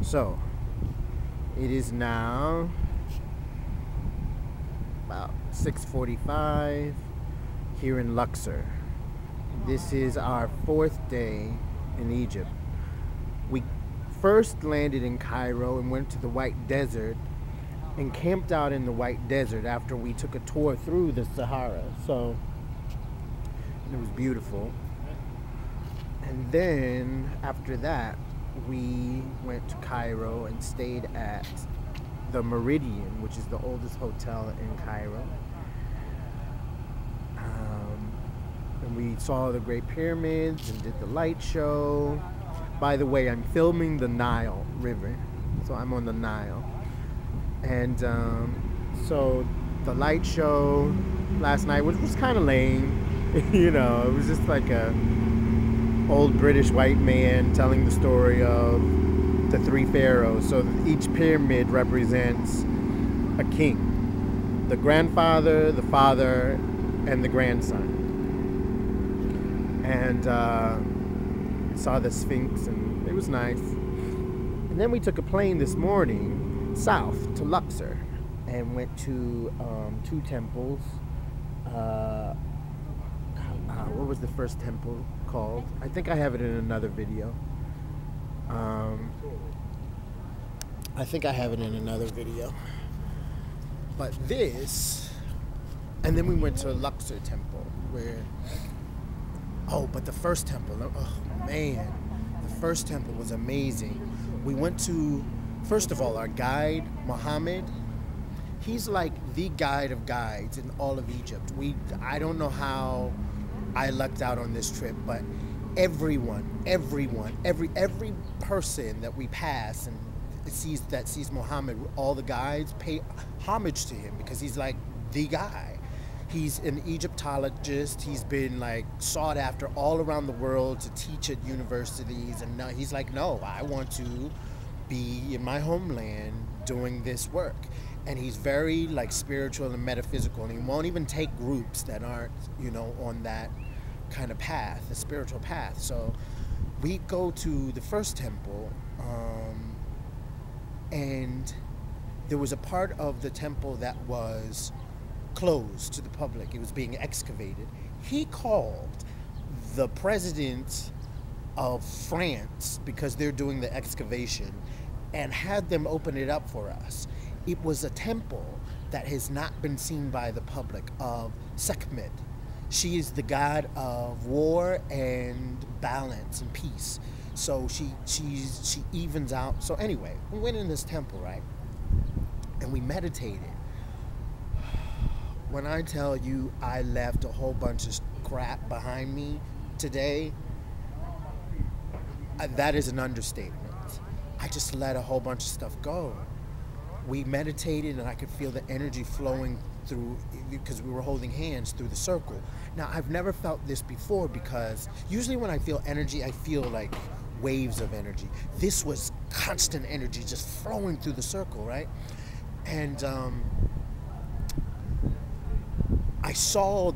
So, it is now about 6:45 here in Luxor. This is our 4th day in Egypt. We first landed in Cairo and went to the White Desert and camped out in the White Desert after we took a tour through the Sahara. So, it was beautiful. And then after that, we went to Cairo and stayed at the Meridian, which is the oldest hotel in Cairo. And we saw the Great Pyramids and did the light show. By the way, I'm filming the Nile River, so I'm on the Nile. And so the light show last night was kind of lame. You know, it was just like a old British white man telling the story of the 3 pharaohs. So each pyramid represents a king: the grandfather, the father, and the grandson. And saw the Sphinx, and it was nice. And then we took a plane this morning south to Luxor and went to 2 temples. What was the first temple called? I think I have it in another video. But this, and then we went to Luxor temple but the first temple, oh man, the first temple was amazing. We went to, first of all, our guide, Mohammed. He's like the guide of guides in all of Egypt. I don't know how I lucked out on this trip, but every person that we pass and sees Muhammad, all the guides pay homage to him because he's like the guy. He's an Egyptologist. He's been like sought after all around the world to teach at universities, and now he's like, no, I want to be in my homeland doing this work. And he's very like spiritual and metaphysical, and he won't even take groups that aren't, on that kind of path, the spiritual path. So we go to the first temple, and there was a part of the temple that was closed to the public. It was being excavated. He called the president of France, because they're doing the excavation, and had them open it up for us. It was a temple that has not been seen by the public, of Sekhmet. She is the god of war and balance and peace. So she evens out. So anyway, we went in this temple, right? And we meditated. When I tell you I left a whole bunch of crap behind me today, that is an understatement. I just let a whole bunch of stuff go. We meditated, and I could feel the energy flowing through, because we were holding hands through the circle. Now, I've never felt this before, because usually when I feel energy, I feel like waves of energy. This was constant energy just flowing through the circle, right? And I saw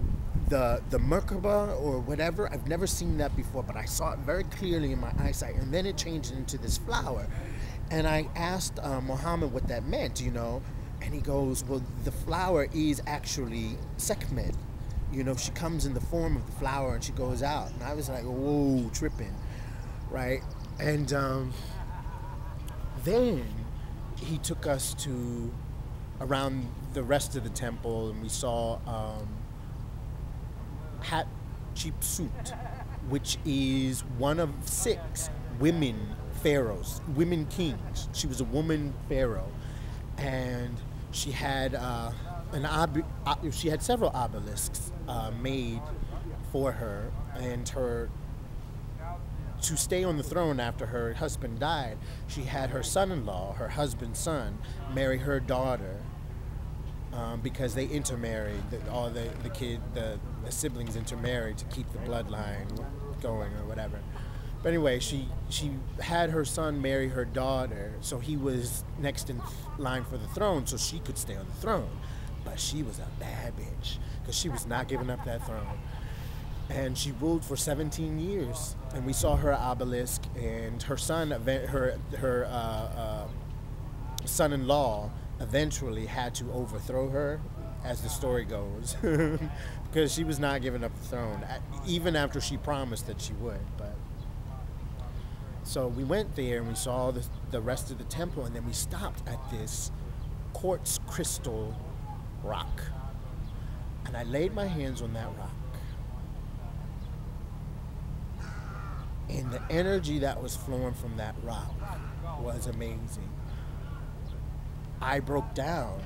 the Merkaba or whatever. I've never seen that before, but I saw it very clearly in my eyesight. And then it changed into this flower. And I asked Muhammad what that meant, and he goes, well, the flower is actually Sekhmet. She comes in the form of the flower and she goes out. And I was like, whoa, tripping, right? And then he took us to around the rest of the temple, and we saw Hatshepsut, which is one of 6 women pharaohs, women kings. She was a woman pharaoh, and she had she had several obelisks made for her, and to stay on the throne after her husband died, she had her son-in-law, her husband's son, marry her daughter, because they intermarried. The siblings intermarried to keep the bloodline going or whatever. But anyway, she had her son marry her daughter, so he was next in line for the throne, so she could stay on the throne. But she was a bad bitch, because she was not giving up that throne. and she ruled for 17 years. And we saw her obelisk, and her son, her son-in-law, eventually had to overthrow her, as the story goes, because she was not giving up the throne, even after she promised that she would. But so we went there and we saw the rest of the temple, and then we stopped at this quartz crystal rock, and I laid my hands on that rock. And the energy that was flowing from that rock was amazing. I broke down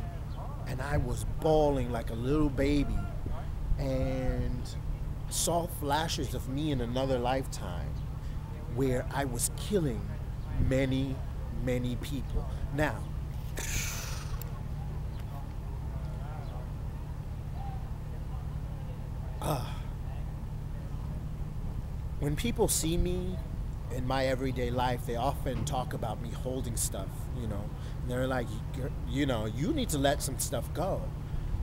and I was bawling like a little baby, and saw flashes of me in another lifetime where I was killing many, many people. Now, when people see me in my everyday life, they often talk about me holding stuff, you know. And they're like, you know, you need to let some stuff go.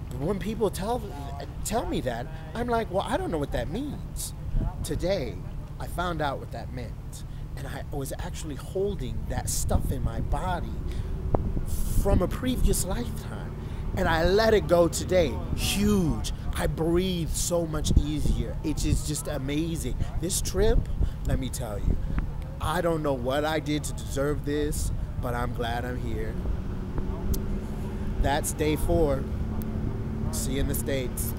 But when people tell me that, I'm like, well, I don't know what that means. Today, I found out what that meant. And I was actually holding that stuff in my body from a previous lifetime. And I let it go today. Huge. I breathe so much easier. It is just amazing. This trip, let me tell you, I don't know what I did to deserve this, but I'm glad I'm here. That's day 4. See you in the States.